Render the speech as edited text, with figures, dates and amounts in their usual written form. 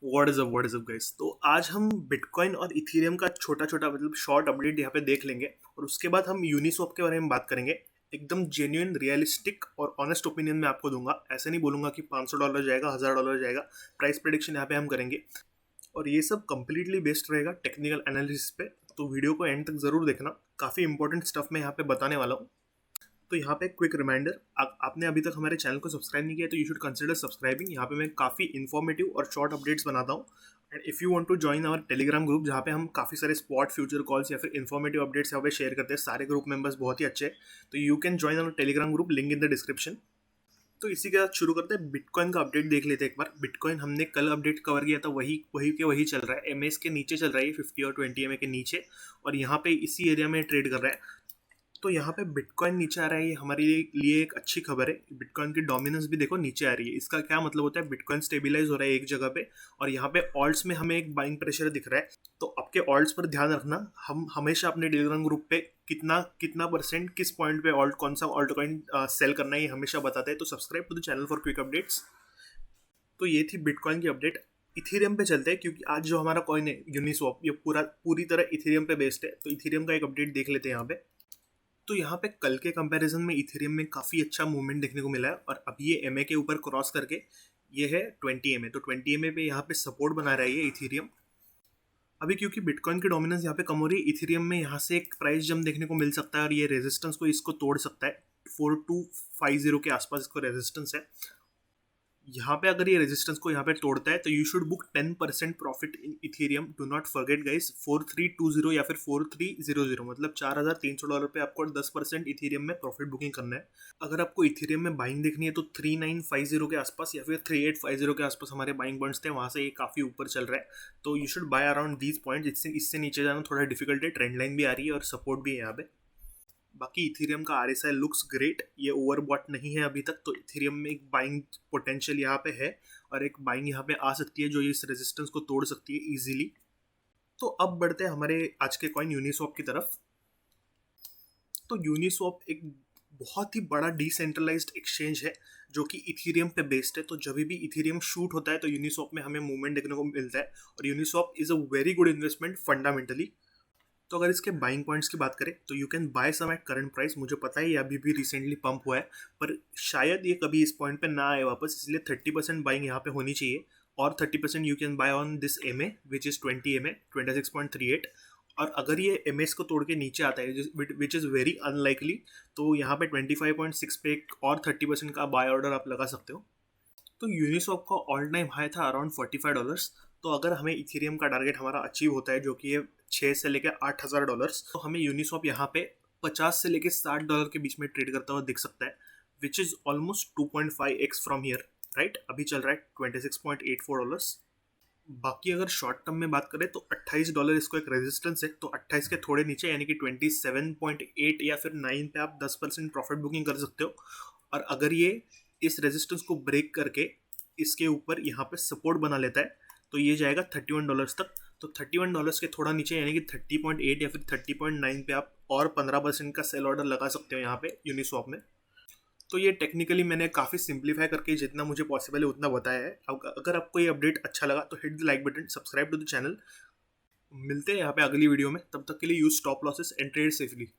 What is up guys. तो आज हम बिटकॉइन और इथेरियम का छोटा छोटा मतलब शॉर्ट अपडेट यहाँ पे देख लेंगे और उसके बाद हम यूनिस्वैप के बारे में बात करेंगे। एकदम जेन्युइन रियलिस्टिक और ऑनेस्ट ओपिनियन मैं आपको दूंगा। ऐसे नहीं बोलूंगा कि $500 जाएगा, $1000 जाएगा। प्राइस प्रेडिक्शन यहाँ पे हम करेंगे और ये सब कंप्लीटली बेस्ड रहेगा टेक्निकल एनालिसिस पे। तो वीडियो को एंड तक जरूर देखना, काफ़ी इंपॉर्टेंट स्टफ मैं यहाँ पे बताने वाला हूँ। तो यहाँ पे क्विक रिमाइंडर, आपने अभी तक हमारे चैनल को सब्सक्राइब नहीं किया तो यू शुड कंसिडर सब्सक्राइबिंग। यहाँ पे मैं काफ़ी इन्फॉर्मेटिव और शॉर्ट अपडेट्स बनाता हूँ। And if you want to join our Telegram group जहाँ पे हम काफ़ी सारे स्पॉट फ्यूचर कॉल्स या फिर इन्फॉर्मेटिव अपडेट्स यहाँ पे शेयर करते हैं। सारे ग्रुप मेंबर्स बहुत ही अच्छे हैं, तो you can join our Telegram group, link in the description. तो इसी के साथ शुरू करते हैं। बिटकॉइन का अपडेट देख लेते हैं एक बार। बिटकॉइन हमने कल अपडेट कवर किया था, वही वही के वही चल रहा है। एमएस के नीचे चल रहा है, 50 और 20 एमए के नीचे, और यहाँ पे इसी एरिया में ट्रेड कर रहा है। तो यहाँ पे बिटकॉइन नीचे आ रहा है, ये हमारे लिए एक अच्छी खबर है। बिटकॉइन की डोमिनेंस भी देखो नीचे आ रही है। इसका क्या मतलब होता है, बिटकॉइन स्टेबिलाइज हो रहा है एक जगह पे और यहाँ पे ऑल्ट्स में हमें एक बाइंग प्रेशर दिख रहा है। तो आपके ऑल्ट्स पर ध्यान रखना। हम हमेशा अपने टेलीग्राम ग्रुप पे कितना कितना परसेंट किस पॉइंट पे ऑल्ट कौन सा ऑल्ट कॉइन सेल करना है ये हमेशा बताते हैं। तो subscribe to the channel for quick updates. तो ये थी बिटकॉइन की अपडेट। इथेरियम पे चलते हैं क्योंकि आज जो हमारा कॉइन है यूनिस्वैप, ये पूरी तरह इथेरियम पे बेस्ड है। तो इथेरियम का एक अपडेट देख लेते हैं यहाँ पे। तो यहाँ पे कल के कंपैरिजन में इथेरियम में काफ़ी अच्छा मूवमेंट देखने को मिला है और अब ये एमए के ऊपर क्रॉस करके ये है 20 एमए। तो 20 एमए पे यहाँ पे सपोर्ट बना रहा है ये इथेरियम। अभी क्योंकि बिटकॉइन की डोमिनेंस यहाँ पे कम हो रही है, इथेरियम में यहाँ से एक प्राइस जंप देखने को मिल सकता है और ये रेजिस्टेंस को इसको तोड़ सकता है। 4250 के आसपास इसको रेजिस्टेंस है। यहाँ पे अगर ये रेजिस्टेंस को यहाँ पे तोड़ता है तो you should book 10% profit in Ethereum. Do not forget guys, 4320 या फिर 4300, मतलब $4300 पे आपको 10% इथेरियम में प्रॉफिट बुकिंग करना है। अगर आपको इथेरियम में बाइंग देखनी है तो 3950 के आसपास या फिर 3850 के आसपास हमारे बाइंग पॉइंट्स थे, वहाँ से ये काफ़ी ऊपर चल रहा है। तो you should by around these point. इससे नीचे जाना थोड़ा डिफिकल्ट है। ट्रेंड लाइन भी आ रही है और सपोर्ट भी है यहाँ पे। बाकी इथेरियम का RSI लुक्स ग्रेट, ये ओवरबॉट नहीं है अभी तक। तो इथेरियम में एक बाइंग पोटेंशियल यहाँ पे है और एक बाइंग यहाँ पे आ सकती है जो इस रेजिस्टेंस को तोड़ सकती है इजीली। तो अब बढ़ते हैं हमारे आज के कॉइन यूनिस्वैप की तरफ। तो यूनिस्वैप एक बहुत ही बड़ा डिसेंट्रलाइज्ड एक्सचेंज है जो कि इथेरियम पे बेस्ड है। तो जब भी इथेरियम शूट होता है तो यूनिस्वैप में हमें मूवमेंट देखने को मिलता है और Uniswap is a very good investment fundamentally. तो अगर इसके बाइंग पॉइंट्स की बात करें तो you can buy some at current price. मुझे पता है ये अभी भी रिसेंटली पंप हुआ है, पर शायद ये कभी इस पॉइंट पे ना आए वापस, इसलिए 30% बाइंग यहाँ पे होनी चाहिए और 30% you can buy on this M A which is 20 M A 26.38। और अगर ये एम एस को तोड़ के नीचे आता है विच इज़ वेरी अनलाइकली, तो यहाँ पे 25.6 पे एक और 30% का बाय ऑर्डर आप लगा सकते हो। तो यूनिस्वैप का ऑल टाइम हाई था अराउंड $45। तो अगर हमें इथेरियम का टारगेट हमारा अचीव होता है जो कि ये 6 से लेकर $8000, तो हमें यूनिस्वैप यहाँ पे 50 से लेकर $60 के बीच में ट्रेड करता हुआ दिख सकता है, which is almost 2.5x from here. Right, अभी चल रहा है $26.84। बाकी अगर शॉर्ट टर्म में बात करें तो $28 इसको एक रेजिस्टेंस है। तो 28 के थोड़े नीचे यानी कि 27.8 या फिर 9 पे आप 10% प्रॉफिट बुकिंग कर सकते हो। और अगर ये इस रेजिस्टेंस को ब्रेक करके इसके ऊपर यहाँ पे सपोर्ट बना लेता है तो ये जाएगा $31 तक। तो $31 के थोड़ा नीचे यानी कि 30.8 या फिर 30.9 पे आप और 15% का सेल ऑर्डर लगा सकते हो यहाँ पे यूनिस्वैप में। तो ये टेक्निकली मैंने काफ़ी सिंप्लीफाई करके जितना मुझे पॉसिबल है उतना बताया है। अगर आपको ये अपडेट अच्छा लगा तो hit the like button, subscribe to the channel. मिलते हैं यहाँ पे अगली वीडियो में, तब तक के लिए use stop losses and trade safely.